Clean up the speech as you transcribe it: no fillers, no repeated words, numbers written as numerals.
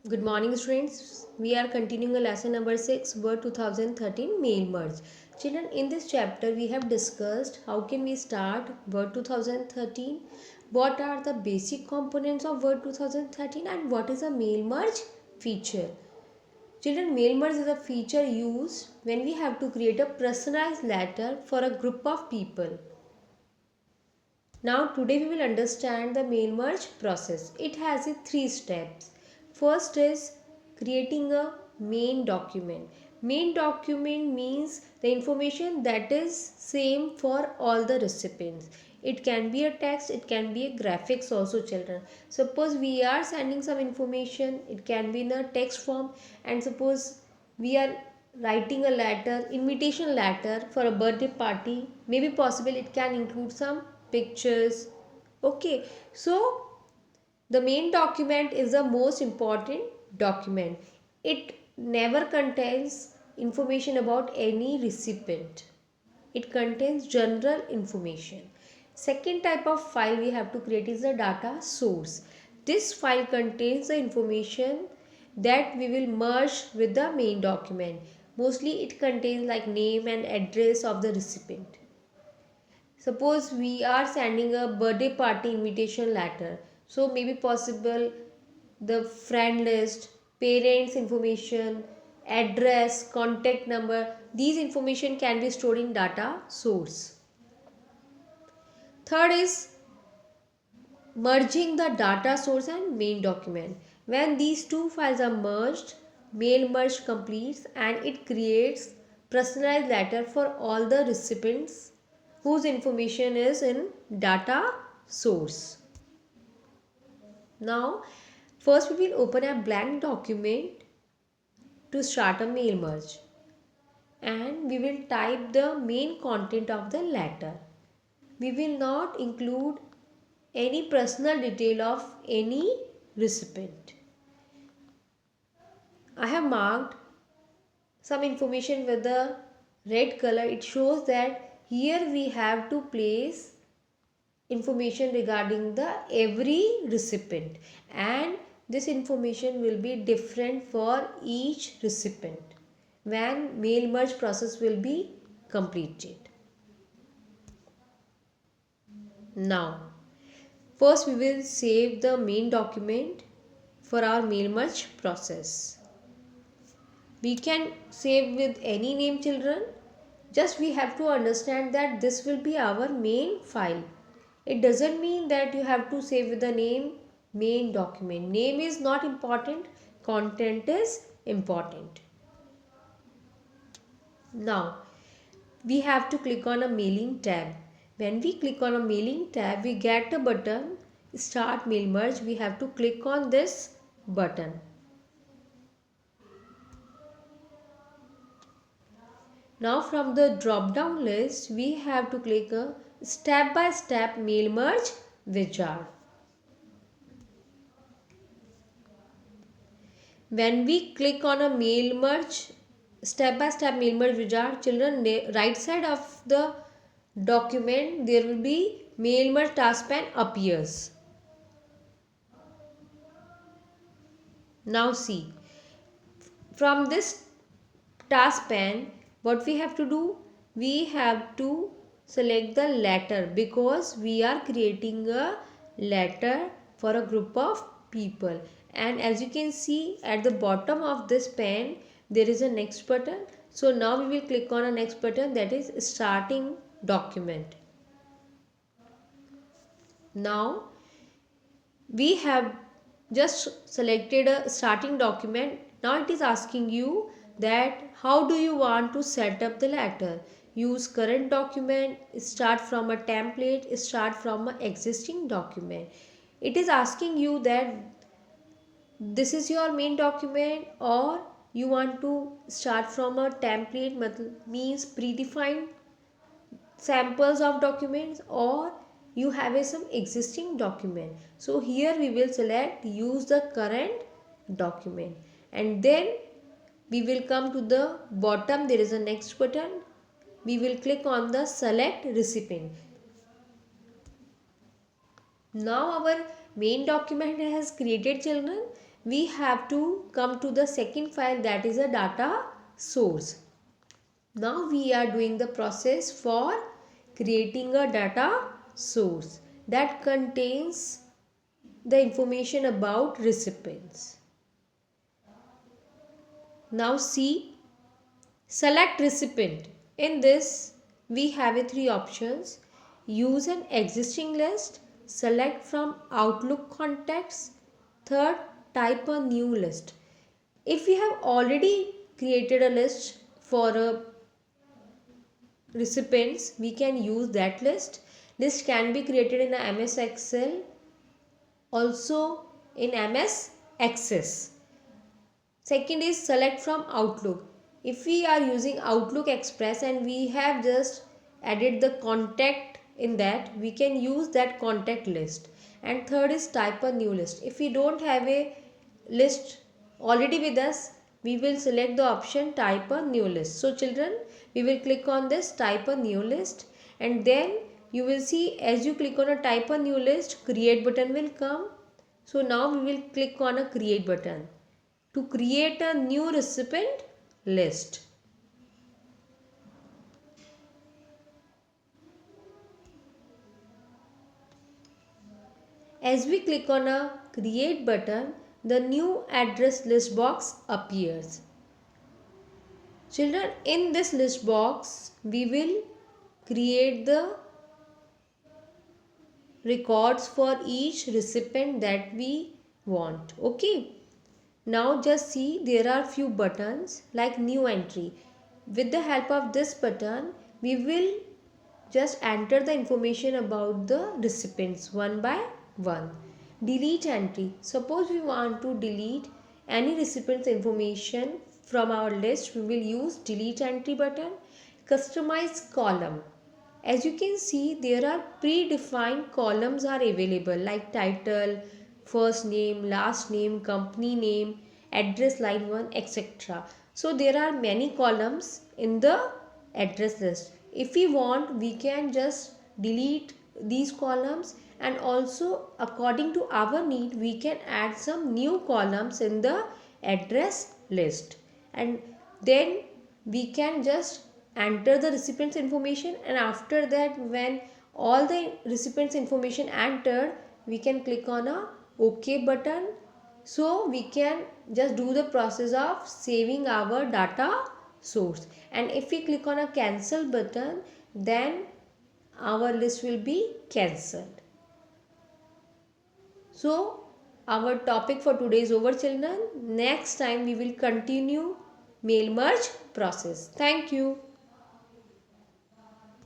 Good morning, students. We are continuing a lesson number 6, Word 2013 Mail Merge. Children, in this chapter, we have discussed how can we start Word 2013, what are the basic components of Word 2013, and what is a mail merge feature. Children, mail merge is a feature used when we have to create a personalized letter for a group of people. Now today we will understand the mail merge process. It has three steps. First is creating a main document. Main document means the information that is same for all the recipients. It can be a text, it can be a graphics also, children. Suppose we are sending some information, it can be in a text form, and suppose we are writing a letter, invitation letter for a birthday party. Maybe possible it can include some pictures. Okay, so the main document is the most important document. It never contains information about any recipient. It contains general information. Second type of file we have to create is the data source. This file contains the information that we will merge with the main document. Mostly it contains like name and address of the recipient. Suppose we are sending a birthday party invitation letter. So maybe possible the friend list, parents information, address, contact number. These information can be stored in data source. Third is merging the data source and main document. When these two files are merged, mail merge completes and it creates personalized letter for all the recipients whose information is in data source. Now, first we will open a blank document to start a mail merge and we will type the main content of the letter. We will not include any personal detail of any recipient. I have marked some information with the red color. It shows that here we have to place information regarding the every recipient, and this information will be different for each recipient when mail merge process will be completed. Now first we will save the main document for our mail merge process. We can save with any name, children. Just we have to understand that this will be our main file. It doesn't mean that you have to save with the name main document. Name is not important, content is important. Now we have to click on a mailing tab. When we click on a mailing tab, we get a button start mail merge. We have to click on this button. Now from the drop down list, we have to click a step by step mail merge wizard. When we click on a mail merge, step by step mail merge wizard, children, right side of the document there will be mail merge task pane appears. Now see, from this task pane, what we have to do, we have to select the letter because we are creating a letter for a group of people. And as you can see at the bottom of this pane, there is a next button. So now we will click on a next button, that is starting document. Now we have just selected a starting document. Now it is asking you that how do you want to set up the letter. Use current document, start from a template, start from an existing document. It is asking you that this is your main document or you want to start from a template, means predefined samples of documents, or you have some existing document. So here we will select use the current document, and then we will come to the bottom, there is a next button. We will click on the select recipient. Now our main document has created, children. we have to come to the second file, that is a data source. Now we are doing the process for creating a data source that contains the information about recipients. Now see, select recipient. In this we have three options: use an existing list, select from Outlook contacts, third, type a new list. If we have already created a list for a recipients, we can use that list. List can be created in a MS Excel, also in MS Access. Second is select from Outlook. If we are using Outlook Express and we have just added the contact in that, we can use that contact list. And third is type a new list. If we don't have a list already with us, we will select the option type a new list. So children, we will click on this type a new list, and then you will see as you click on a type a new list, create button will come. So now we will click on a create button to create a new recipient list. As we click on a create button, the new address list box appears. Children, in this list box, we will create the records for each recipient that we want. Okay. Now just see, there are few buttons like new entry. With the help of this button, we will just enter the information about the recipients one by one. Delete entry. Suppose we want to delete any recipient's information from our list, we will use delete entry button. Customize column. As you can see, there are predefined columns are available like title, first name, last name, company name, address line 1, etc. So there are many columns in the address list. If we want, we can just delete these columns, and also according to our need we can add some new columns in the address list, and then we can just enter the recipient's information, and after that when all the recipient's information entered, we can click on a OK button. So we can just do the process of saving our data source, and if we click on a cancel button, then our list will be cancelled. So our topic for today is over, children. Next time we will continue mail merge process. Thank you.